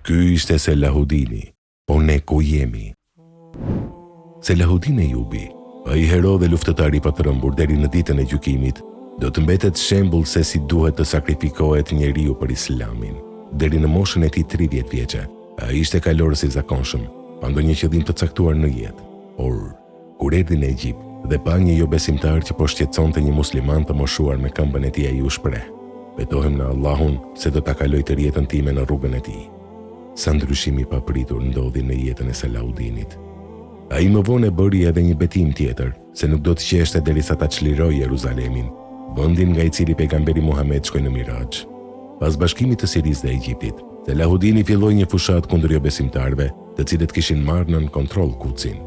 Ky ishte Selahudini, po ne ku jemi? Selahudin Ejubi, ai hero dhe luftëtari pa të rëmbur deri në ditën e gjykimit, do të mbetet shembull se si duhet të sakrifikohet njeriu për Islamin. Deri në moshën e tij 30 vjeçe, ai ishte kalorës i zakonshëm, pa ndonjë qëllim të caktuar në jetë. Por kur erdhi në Egjipt dhe pa një jo besimtar që po shqetësonte një musliman të moshuar me këmbën e tij, ai u shpreh: "Betohem në Allahun se do ta kaloj të jetën time në rrugën e tij." Sa ndryshimi i papritur ndodhi në jetën e Selahudinit. Ai më vonë bëri edhe një betim tjetër, se nuk do të qeshte derisa ta çliroi Jeruzalemin, vendin nga i cili pejgamberi Muhammed shkoi në Miraxh. Pas bashkimit të Sirisë dhe Egjiptit, Selahudini filloi një fushat kundër jo besimtarëve, të cilët kishin marrë nën kontroll Kutsin.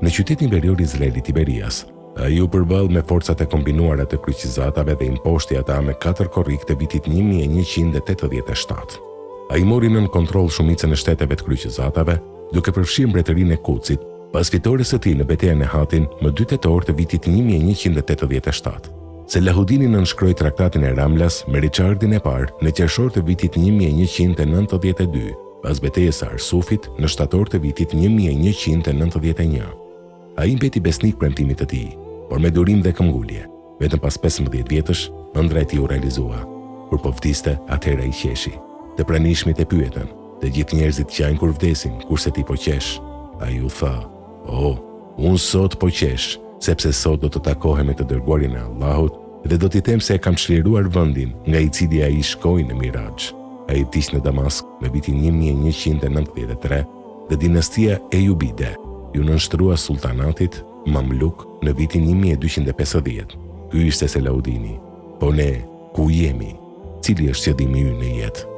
Në qytetin verior izraeli Tiberias, ai u përball me forcat e kombinuara të kryqëzatave dhe imposhti ata me 4 korrik të vitit 1187. Ai mori nën kontroll shumicën e shteteve të kryqëzatave, duke përfshirë mbretërinë e Kutsit, pas fitores së tij në betejën e Hatin më 2 tetor të vitit 1187. Selahudini nënshkroi traktatin e Ramlas me Richardin e parë në qershor të vitit 1192, pas betejës së Arsufit në shtator të vitit 1191. Ai mbeti besnik premtimit të tij, por me durim dhe këmbgulje. Vetëm pas 15 vjetësh, ëndra e tij u realizua. Kur po vdiste, atëherë ai qeshi. Të pranishmit e pyetën: "Të gjithë njerëzit qajnë kur vdesin, kurse ti po qesh?" Ai u tha: "O, unë sot po qesh, sepse sot do të takohem me të dërguarin e Allahut dhe do t'i them se e kam çliruar vendin nga i cili ai shkoi në Miraxh." Ai vdiq në Damask në vitin 1193 dhe dinastia Ejubide ju nënshtrua sultanatit Mamluk në vitin 1250. Ky ishte Selahudini. Po ne ku jemi? Cili është qëllimi ynë në jetë?